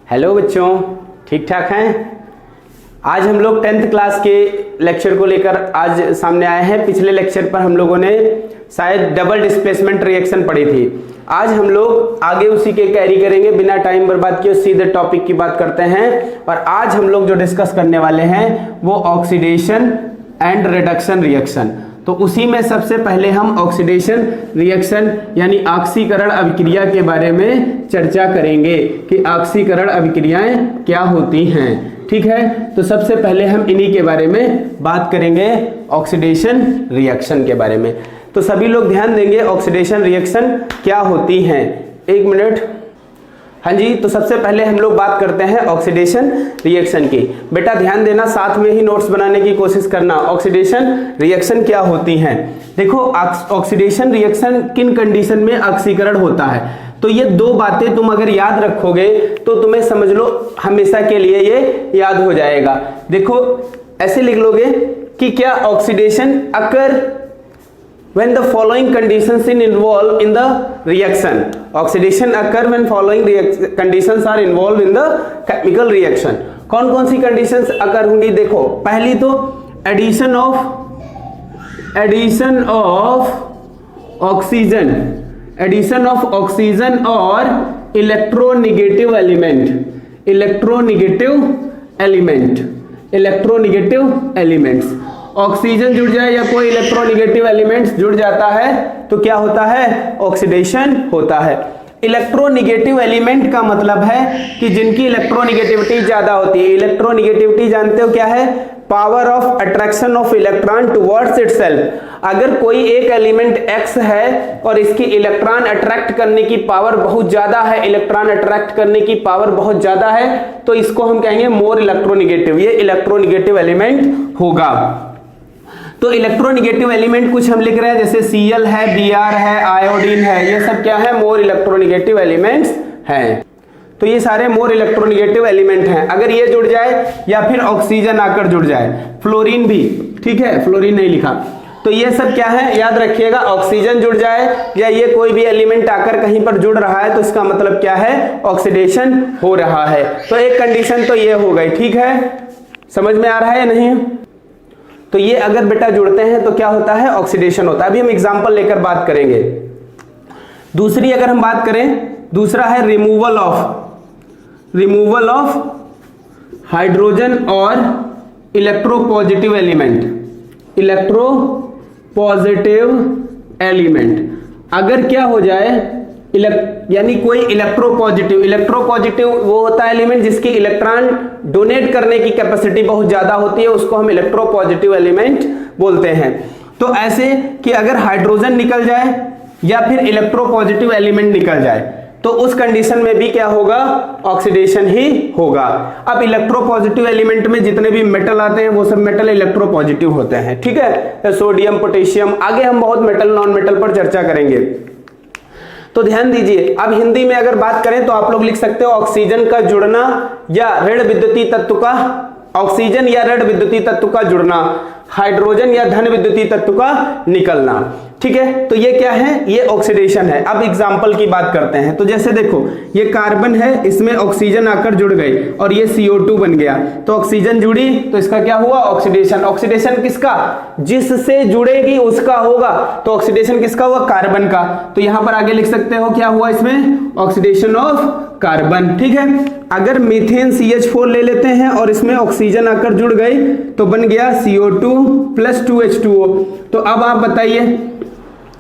Hello बच्चों, ठीक ठाक हैं। आज हम लोग 10th क्लास के लेक्चर को लेकर आज सामने आए हैं। पिछले लेक्चर पर हम लोगों ने शायद डबल डिस्प्लेसमेंट रिएक्शन पढ़ी थी। आज हम लोग आगे उसी के कैरी करेंगे, बिना टाइम बर्बाद किए सीधे टॉपिक की बात करते हैं। और आज हम लोग जो डिस्कस करने वाले हैं वो ऑक्सीडेशन एंड रिडक्शन रिएक्शन। तो उसी में सबसे पहले हम ऑक्सीडेशन रिएक्शन यानी ऑक्सीकरण अभिक्रिया के बारे में चर्चा करेंगे कि ऑक्सीकरण अभिक्रियाएं क्या होती हैं। ठीक है, तो सबसे पहले हम इन्हीं के बारे में बात करेंगे, ऑक्सीडेशन रिएक्शन के बारे में। तो सभी लोग ध्यान देंगे ऑक्सीडेशन रिएक्शन क्या होती हैं। एक मिनट। हाँ जी, तो सबसे पहले हम लोग बात करते हैं ऑक्सीडेशन रिएक्शन की। बेटा ध्यान देना, साथ में ही नोट्स बनाने की कोशिश करना। ऑक्सीडेशन रिएक्शन क्या होती हैं। देखो, ऑक्सीडेशन रिएक्शन किन कंडीशन में ऑक्सीकरण होता है, तो ये दो बातें तुम अगर याद रखोगे तो तुम्हें समझ लो हमेशा के लिए ये याद हो जाएगा। देखो ऐसे लिख लोगे कि क्या oxidation occur when the following conditions in involved in the reaction. Oxidation occur when following conditions are involved in the chemical reaction. कौन कौन सी conditions occur होंगी। देखो पहली तो addition of oxygen और electronegative elements। ऑक्सीजन जुड़ जाए या कोई इलेक्ट्रोनेगेटिव एलिमेंट्स जुड़ जाता है तो क्या होता है, ऑक्सीडेशन होता है। इलेक्ट्रोनेगेटिव एलिमेंट का मतलब है कि जिनकी इलेक्ट्रोनेगेटिविटी ज्यादा होती है। इलेक्ट्रोनेगेटिविटी जानते हो क्या है, power of attraction of electron towards itself. अगर कोई एक एलिमेंट X है और इसकी इलेक्ट्रॉन अट्रैक्ट करने की पावर बहुत ज्यादा है, इलेक्ट्रॉन अट्रैक्ट करने की पावर बहुत ज्यादा है, तो इसको हम कहेंगे मोर इलेक्ट्रोनेगेटिव। ये इलेक्ट्रोनेगेटिव एलिमेंट होगा। तो इलेक्ट्रोनेगेटिव एलिमेंट कुछ हम लिख रहे हैं, जैसे Cl है, Br है, आयोडीन है, ये सब क्या है, मोर इलेक्ट्रोनेगेटिव एलिमेंट्स हैं। तो ये सारे मोर इलेक्ट्रोनेगेटिव एलिमेंट हैं। अगर ये जुड़ जाए या फिर ऑक्सीजन आकर जुड़ जाए, फ्लोरीन भी, ठीक है, फ्लोरीन नहीं लिखा, तो ये सब क्या है याद रखिएगा। ऑक्सीजन जुड़ जाए या ये कोई भी एलिमेंट आकर कहीं पर जुड़ रहा है तो इसका मतलब क्या है, ऑक्सीडेशन हो रहा है। तो एक कंडीशन तो ये हो गई। ठीक है, समझ में आ रहा है या नहीं। तो ये अगर बेटा जुड़ते हैं तो क्या होता है, ऑक्सीडेशन होता है। अभी हम एग्जांपल लेकर बात करेंगे। दूसरी अगर हम बात करें, दूसरा है रिमूवल ऑफ हाइड्रोजन और इलेक्ट्रोपॉजिटिव एलिमेंट। अगर क्या हो जाए, यानी कोई इलेक्ट्रोपॉजिटिव वो होता है एलिमेंट जिसकी इलेक्ट्रॉन डोनेट करने की कैपेसिटी बहुत ज्यादा होती है, उसको हम इलेक्ट्रोपॉजिटिव एलिमेंट बोलते हैं। तो ऐसे कि अगर हाइड्रोजन निकल जाए या फिर इलेक्ट्रोपॉजिटिव एलिमेंट निकल जाए तो उस कंडीशन में भी क्या होगा, ऑक्सीडेशन ही होगा। अब इलेक्ट्रोपॉजिटिव एलिमेंट में जितने भी मेटल आते हैं वो सब मेटल इलेक्ट्रोपॉजिटिव होते हैं। ठीक है, सोडियम, पोटेशियम, आगे हम बहुत मेटल नॉन मेटल पर चर्चा करेंगे। तो ध्यान दीजिए, अब हिंदी में अगर बात करें तो आप लोग लिख सकते हो ऑक्सीजन का जुड़ना या ऋण विद्युतीय तत्व का, ऑक्सीजन या ऋण विद्युतीय तत्व का जुड़ना, हाइड्रोजन या धन विद्युतीय तत्व का निकलना। ठीक है, तो ये क्या है, ये ऑक्सीडेशन है। अब एग्जांपल की बात करते हैं। तो जैसे देखो ये कार्बन है, इसमें ऑक्सीजन आकर जुड़ गई और ये CO2 बन गया, तो ऑक्सीजन जुड़ी तो इसका क्या हुआ, ऑक्सीडेशन। ऑक्सीडेशन किसका, जिससे जुड़ेगी उसका होगा। तो ऑक्सीडेशन किसका हुआ, कार्बन का। तो यहां पर आगे लिख सकते हो क्या हुआ इसमें, ऑक्सीडेशन ऑफ कार्बन। ठीक है, अगर मीथेन CH4 ले लेते हैं और इसमें ऑक्सीजन आकर जुड़ गई तो बन गया CO2 + 2H2O। तो अब आप बताइए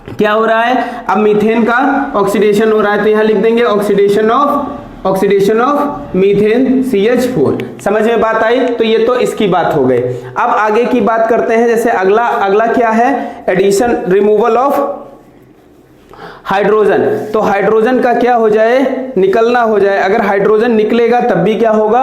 क्या हो रहा है, अब मीथेन का ऑक्सीडेशन हो रहा है, तो यहां लिख देंगे ऑक्सीडेशन ऑफ मीथेन CH4। समझ में बात आई। तो ये तो इसकी बात हो गई। अब आगे की बात करते हैं। जैसे अगला क्या है, एडिशन, रिमूवल ऑफ हाइड्रोजन। तो हाइड्रोजन का क्या हो जाए, निकलना हो जाए। अगर हाइड्रोजन निकलेगा तब भी क्या होगा,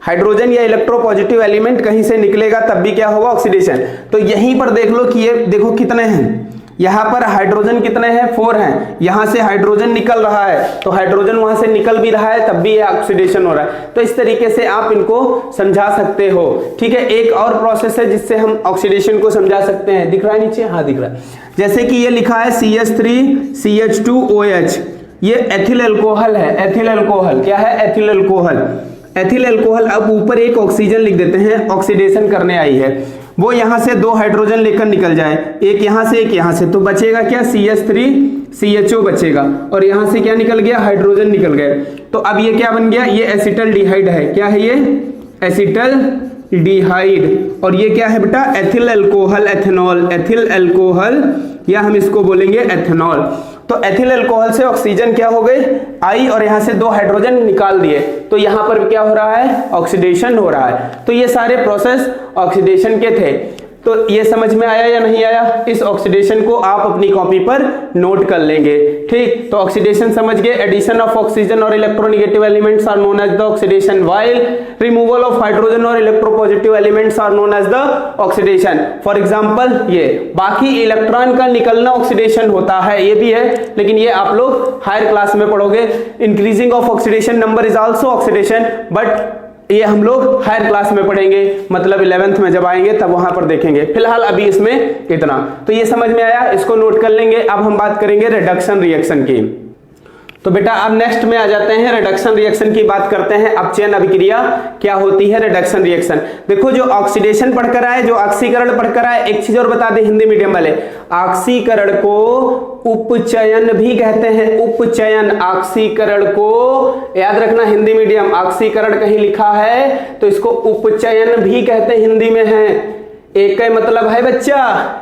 हाइड्रोजन या इलेक्ट्रोपॉजिटिव एलिमेंट कहीं से निकलेगा तब भी क्या होगा, ऑक्सीडेशन। तो यहीं पर देख लो कि ये देखो कितने हैं, यहां पर हाइड्रोजन कितने हैं, 4 हैं। यहां से हाइड्रोजन निकल रहा है तो हाइड्रोजन वहां से निकल भी रहा है तब भी ये ऑक्सीडेशन हो रहा है। तो इस तरीके से आप इनको समझा सकते हो। ठीक है, एक और प्रोसेस है जिससे हम ऑक्सीडेशन को समझा सकते हैं। दिख रहा है नीचे, हाँ दिख रहा है। जैसे कि ये लिखा है CH3CH2OH, ये एथिल अल्कोहल है, एथिल अल्कोहल क्या है, एथिल अल्कोहल। एथिल अल्कोहल, अब ऊपर एक ऑक्सीजन लिख देते हैं, ऑक्सीडेशन करने आई है, वो यहां से 2 हाइड्रोजन लेकर निकल जाए, एक यहां से एक यहां से, तो बचेगा क्या, CH3CHO बचेगा, और यहां से क्या निकल गया, हाइड्रोजन निकल गए। तो अब ये क्या बन गया, ये एसिटल्डिहाइड है, क्या है ये, एसिटल्डिहाइड। और ये क्या है बेटा, ethyl alcohol, ethanol, ethyl alcohol, या हम इसको बोलेंगे एथेनॉल। तो एथिल अल्कोहल से ऑक्सीजन क्या हो गई, आई, और यहां से 2 हाइड्रोजन निकाल दिए, तो यहां पर क्या हो रहा है, ऑक्सीडेशन हो रहा है। तो ये सारे प्रोसेस ऑक्सीडेशन के थे। तो ये समझ में आया या नहीं आया, इस ऑक्सीडेशन को आप अपनी कॉपी पर नोट कर लेंगे, ठीक। तो ऑक्सीडेशन समझ गए, एडिशन ऑफ ऑक्सीजन और electronegative elements are known as the oxidation, while removal of hydrogen और electropositive elements are known as the oxidation. For example ये बाकी इलेक्ट्रॉन का निकलना ऑक्सीडेशन होता है, ये भी है, लेकिन ये आप लोग हायर क्लास में पढ़ोगे। Increasing of oxidation number is also oxidation, but ये हम लोग हायर क्लास में पढ़ेंगे, मतलब 11th में जब आएंगे तब वहां पर देखेंगे। फिलहाल अभी इसमें इतना, तो ये समझ में आया, इसको नोट कर लेंगे। अब हम बात करेंगे रिडक्शन रिएक्शन की। तो बेटा अब नेक्स्ट में आ जाते हैं, रिडक्शन रिएक्शन की बात करते हैं। अपचयन अभिक्रिया क्या होती है, रिडक्शन रिएक्शन। देखो जो ऑक्सीडेशन पढ़कर आए, जो ऑक्सीकरण पढ़कर आए, एक चीज और बता दें हिंदी मीडियम वाले, ऑक्सीकरण को उपचयन भी कहते हैं, उपचयन। ऑक्सीकरण को याद रखना, हिंदी मीडियम, ऑक्सीकरण कहीं लिखा है तो इसको उपचयन भी कहते हैं, हिंदी में है, एक का मतलब है बच्चा,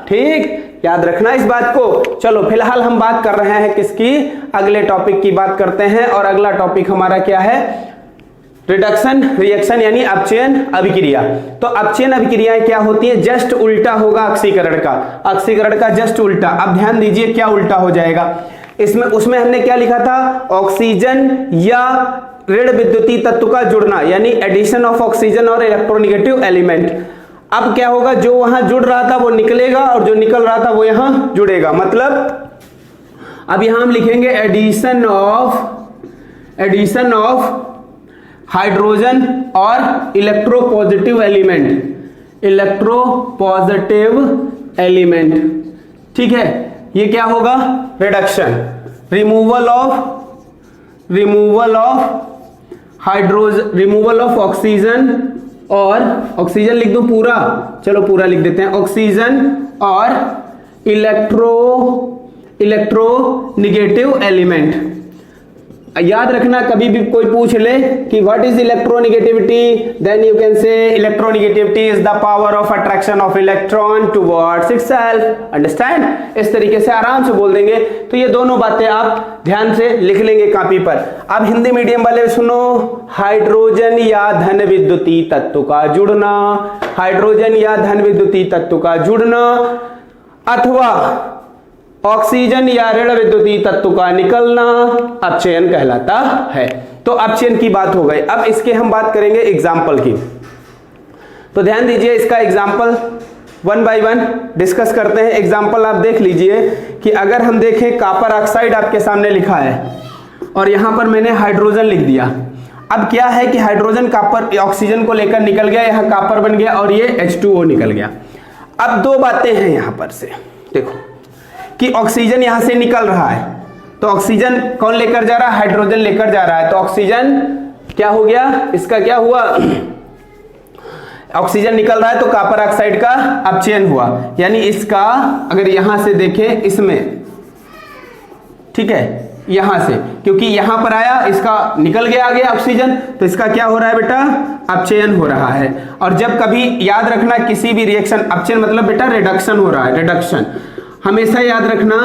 ठीक, याद रखना इस बात को। चलो फिलहाल हम बात कर रहे हैं किसकी, अगले टॉपिक की बात करते हैं, और अगला टॉपिक हमारा क्या है, रिडक्शन रिएक्शन यानी अपचयन अभिक्रिया। तो अपचयन अभिक्रियाएं क्या होती है, जस्ट उल्टा होगा ऑक्सीकरण का, ऑक्सीकरण का जस्ट उल्टा। अब ध्यान दीजिए क्या उल्टा हो जाएगा इसमें, उसमें हमने क्या लिखा था, ऑक्सीजन या ऋण विद्युतीय तत्व का जुड़ना, यानी एडिशन ऑफ ऑक्सीजन और इलेक्ट्रोनेगेटिव एलिमेंट। अब क्या होगा, जो वहां जुड़ रहा था वो निकलेगा, और जो निकल रहा था वो यहां जुड़ेगा। मतलब अब यहां हम लिखेंगे एडिशन ऑफ हाइड्रोजन और इलेक्ट्रोपॉजिटिव एलिमेंट, ठीक है। ये क्या होगा, रिडक्शन, रिमूवल ऑफ ऑक्सीजन, और ऑक्सीजन लिख दो पूरा, चलो पूरा लिख देते हैं, ऑक्सीजन और इलेक्ट्रोनेगेटिव एलिमेंट। याद रखना, कभी भी कोई पूछ ले कि what is electronegativity, then you can say electronegativity is the power of attraction of electron towards itself. Understand, इस तरीके से आराम से बोल देंगे। तो ये दोनों बातें आप ध्यान से लिख लेंगे कॉपी पर। अब हिंदी मीडियम वाले सुनो, हाइड्रोजन या धन विद्युतीय तत्व का जुड़ना, हाइड्रोजन या धन विद्युतीय तत्व का जुड़ना, अथवा ऑक्सीजन या ऋण विद्युतीय तत्व का निकलना अपचयन कहलाता है। तो अपचयन की बात हो गई। अब इसके हम बात करेंगे एग्जाम्पल की। तो ध्यान दीजिए, इसका एग्जाम्पल 1 बाय 1 डिस्कस करते हैं। एग्जाम्पल आप देख लीजिए कि अगर हम देखें, कॉपर ऑक्साइड आपके सामने लिखा है और यहां पर मैंने हाइड्रोजन लिख दिया। अब क्या है कि हाइड्रोजन कॉपर ऑक्सीजन को लेकर निकल गया, यहां कॉपर बन गया और ये H2O निकल गया। अब 2 बातें हैं यहां पर से, देखो कि ऑक्सीजन यहां से निकल रहा है, तो ऑक्सीजन कौन लेकर जा रहा है, हाइड्रोजन लेकर जा रहा है। तो ऑक्सीजन क्या हो गया, इसका क्या हुआ, ऑक्सीजन निकल रहा है तो कॉपर ऑक्साइड का अपचयन हुआ। यानी इसका अगर यहां से देखें, इसमें ठीक है, यहां से, क्योंकि यहां पर आया, इसका निकल गया आगे ऑक्सीजन, तो इसका क्या हो रहा है बेटा, अपचयन हो रहा है। और जब कभी याद रखना, किसी भी रिएक्शन, अपचयन मतलब बेटा रिडक्शन हो रहा है, रिडक्शन हमेशा याद रखना,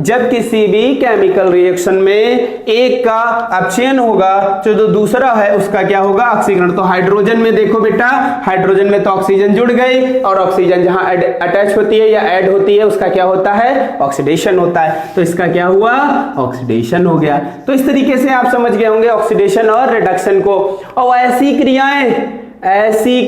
जब किसी भी केमिकल रिएक्शन में एक का अपचयन होगा तो जो दूसरा है उसका क्या होगा, ऑक्सीकरण। तो हाइड्रोजन में देखो बेटा, हाइड्रोजन में तो ऑक्सीजन जुड़ गई, और ऑक्सीजन जहां अटैच होती है या ऐड होती है उसका क्या होता है, ऑक्सीडेशन होता है। तो इसका क्या हुआ, ऑक्सीडेशन हो गया। तो इस तरीके से आप समझ गए होंगे ऑक्सीडेशन और रिडक्शन को। और ऐसी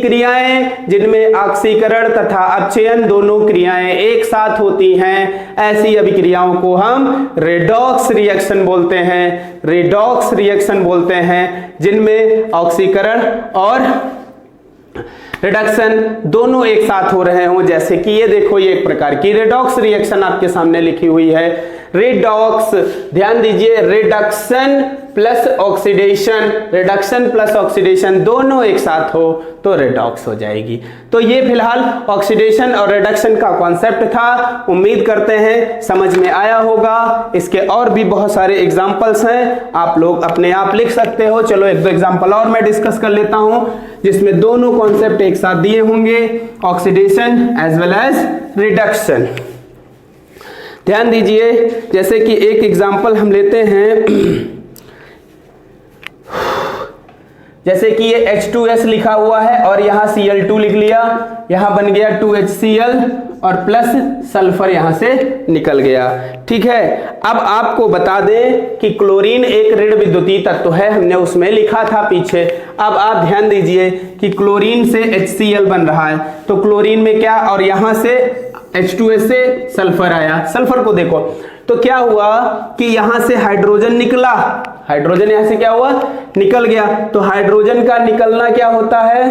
क्रियाएं जिनमें ऑक्सीकरण तथा अपचयन दोनों क्रियाएं एक साथ होती हैं, ऐसी अभिक्रियाओं को हम रेडॉक्स रिएक्शन बोलते हैं, रेडॉक्स रिएक्शन बोलते हैं, जिनमें ऑक्सीकरण और रिडक्शन दोनों एक साथ हो रहे हों। जैसे कि ये देखो, ये एक प्रकार की रेडॉक्स रिएक्शन आपके सामने लिखी हुई है। रेडॉक्स, ध्यान दीजिए, reduction plus oxidation, reduction plus oxidation दोनों एक साथ हो तो रेडॉक्स हो जाएगी। तो ये फिलहाल ऑक्सीडेशन और रिडक्शन का कॉन्सेप्ट था, उम्मीद करते हैं समझ में आया होगा। इसके और भी बहुत सारे एग्जांपल्स हैं, आप लोग अपने आप लिख सकते हो। चलो एक दो एग्जांपल और मैं डिस्कस कर लेता हूं जिसमें दोनों कॉन्सेप्ट एक साथ दिए होंगे, oxidation as well as reduction. ध्यान दीजिए, जैसे कि एक एग्जांपल हम लेते हैं, जैसे कि ये H2S लिखा हुआ है और यहां Cl2 लिख लिया, यहां बन गया 2HCl और प्लस सल्फर यहां से निकल गया। ठीक है, अब आपको बता दें कि क्लोरीन एक ऋण विद्युतीय तत्व है, हमने उसमें लिखा था पीछे। अब आप ध्यान दीजिए कि क्लोरीन से HCl बन रहा है, तो क्लोरीन में क्या, और यहां से H2S से सल्फर आया। सल्फर को देखो तो क्या हुआ कि यहां से हाइड्रोजन निकला, हाइड्रोजन यहां से क्या हुआ, निकल गया। तो हाइड्रोजन का निकलना क्या होता है,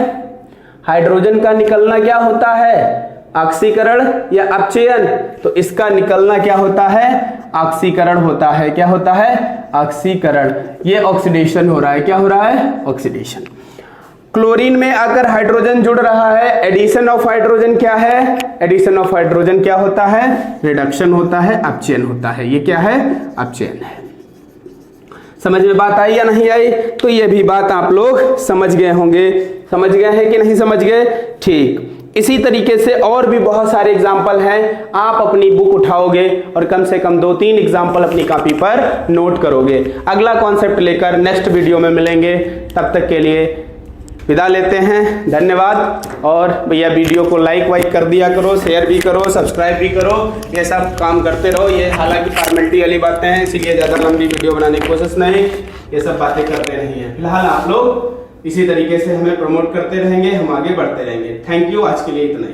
हाइड्रोजन का निकलना क्या होता है, ऑक्सीकरण या अपचयन। तो इसका निकलना क्या होता है, ऑक्सीकरण होता है। क्या होता है, ऑक्सीकरण। ये ऑक्सीडेशन हो रहा है, क्या हो रहा है, ऑक्सीडेशन। क्लोरीन में अगर हाइड्रोजन जुड़ रहा है, एडिशन ऑफ हाइड्रोजन क्या है, एडिशन ऑफ हाइड्रोजन क्या होता है, रिडक्शन होता है, अपचयन होता है। ये क्या है, अपचयन है। समझ में बात आई या नहीं आई? तो ये भी बात आप लोग समझ गए होंगे, समझ गए हैं कि नहीं समझ गए? ठीक, इसी तरीके से और भी बहुत सारे एग्जाम्पल हैं। आप अपनी बुक उठाओगे और कम से कम 2-3 एग्जाम्पल अपनी कॉपी पर नोट करोगे। अगला कॉन्सेप्ट लेकर नेक्स्ट वीडियो में मिलेंगे, तब तक के लिए विदा लेते हैं, धन्यवाद। और भैया वीडियो को लाइक वाइक कर दिया करो, शेयर भी करो, सब्सक्राइब भी करो, ये सब काम करते रहो। ये हालांकि फॉर्मेलिटी वाली बातें हैं, इसीलिए ज़्यादा लंबी वीडियो बनाने की कोशिश नहीं, ये सब बातें करते रही हैं। फिलहाल आप लोग इसी तरीके से हमें प्रमोट करते रहेंगे, हम आगे बढ़ते रहेंगे। थैंक यू, आज के लिए इतना ही।